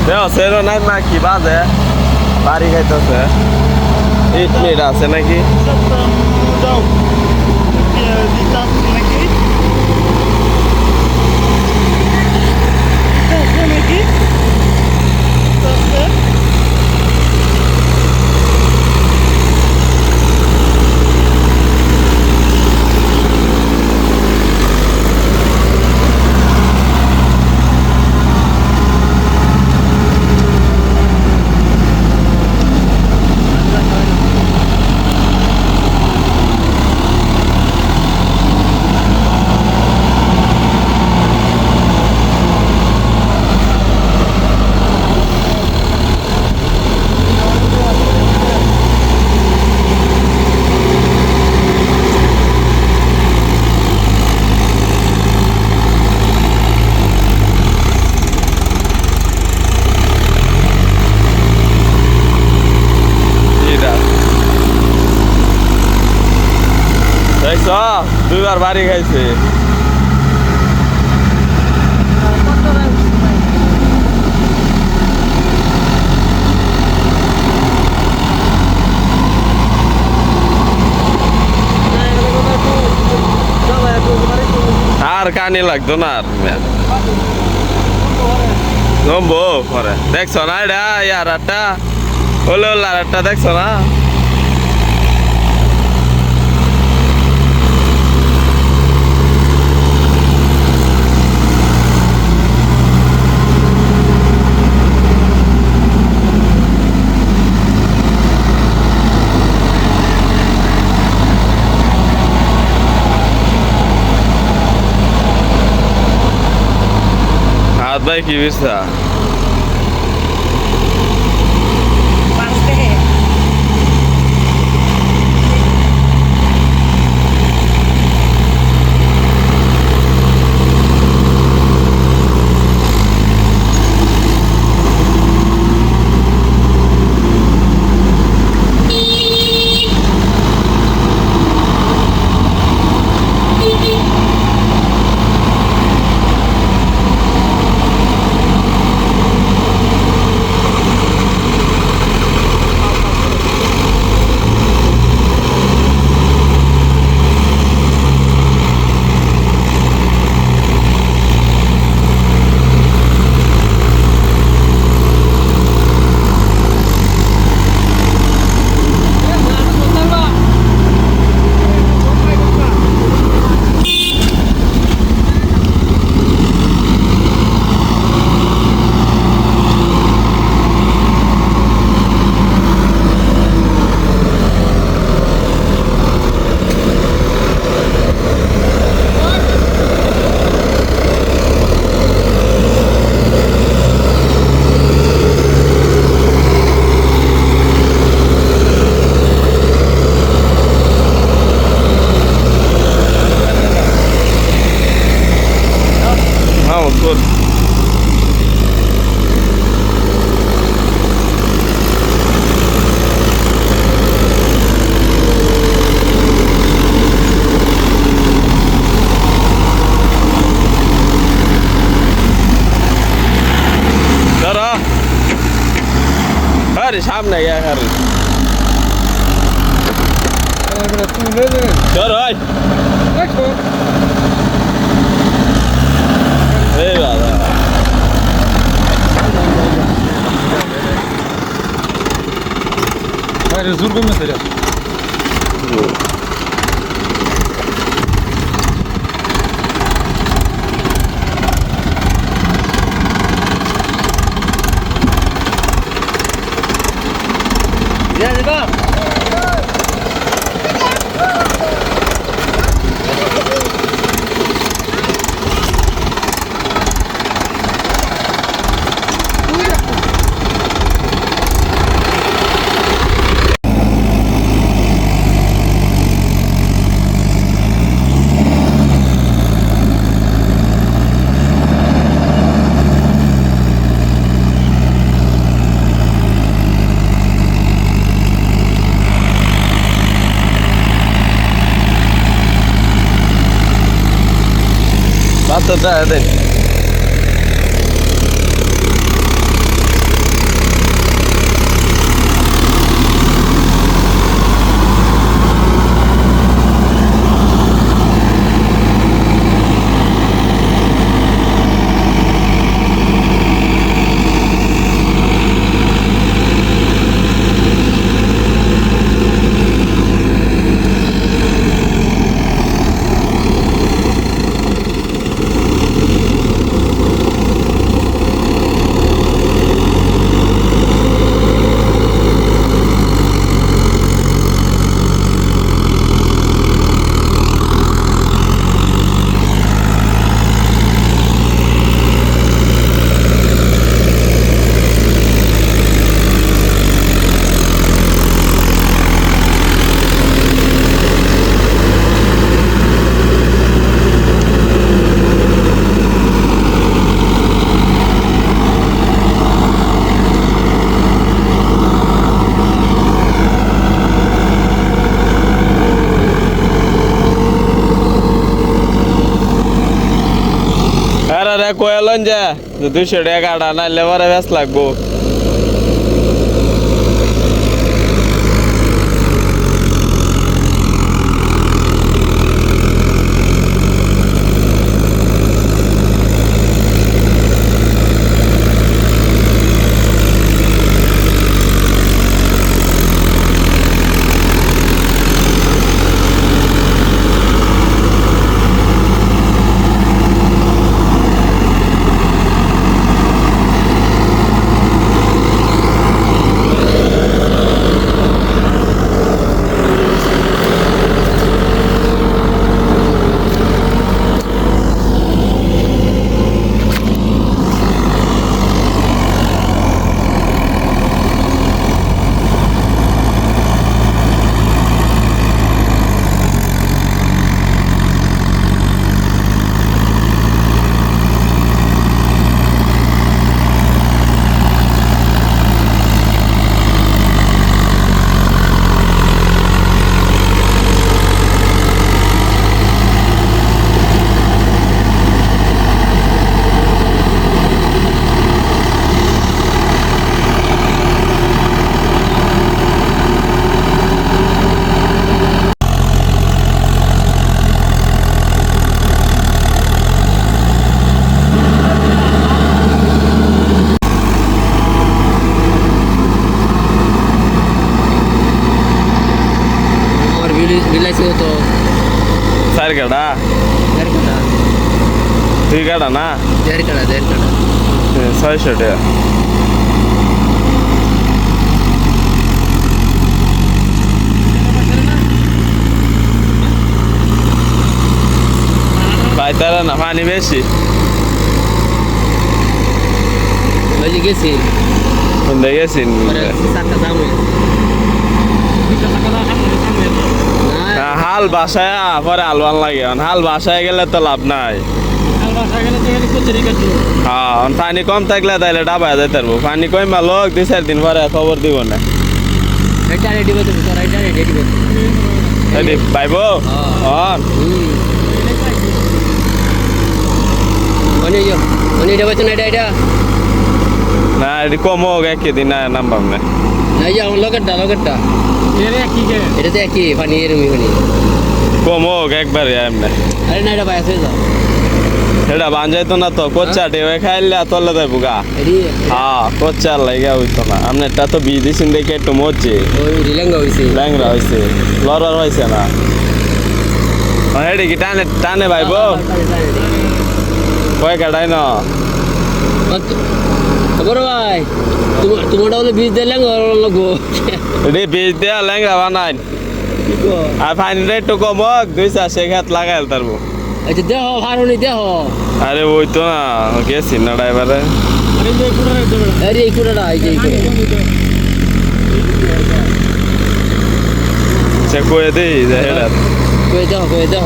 সেরো নাই মা কি বাজে বাড়ি খাইতেছে ইট মিট আছে নাকি দুইবার বাড়ি খাইছে আর কানি লাগতো না আর জমবো পরে দেখছো না এটা ইয়ার একটা হলে আর একটা দেখছো না ভাই কি বিস্তা সামনে গিয়ে চল ভাই এই বাবা জোর কমে সেটা Basta, dai. রে কয়েলন যে 200 টাকা কাটা নাইলে পরে বেশ লাগবো বিলাইছে তো 4 কাটা দেড় কাটা 2 কাটা না দেড় কাটা 600 টাকা পাইতারা না পানি বেশি বলি গেছি কোনটা গেছি সাতটা দাম হাল বাসায় পরে আলবান লাগে হাল বাসায় গেলে তো লাভ নাই হ্যাঁ পানি কম থাকলে তাইলে ডাবায় যাইতে পারবো পানি কমা লোক 2-4 দিন পরে খবর দিব না পাইব না এটি কম হোক একদিন না নামবাম না লগেরটা এটা তো একই পানি এরমি পানি কম হোক একবারে এমনি আরে না এটা বাইরে হয়ে যাও এটা বাঞ্জাইতো না তো কোচ্চাটি ওই খাইলে তলে দেয় বুগা হ্যাঁ কোচ্চার লাগে হইতো না আপনারটা তো বীজ দিয়েছেন দেখে একটু মরছে ল্যাংরা হয়েছে লড়ার হয়েছে না হেডি কি টানে টানে ভাইব কয় কাটাই না বড় ভাই তোমারটা হলে বীজ দিয়ে ল্যাংরা লাগবো এটি বীজ দেওয়া ল্যাংরা বানাই আর ফাইনটা একটু কম হোক 2-4 সেখাত লাগাই তারবো আচ্ছা দেহ ভারণি দেহ আরে ওই তো না গেছি না ড্রাইভারে আরে এই কুড়াটা এই যে সে কয়ে দিই যে হেডা কই দেহ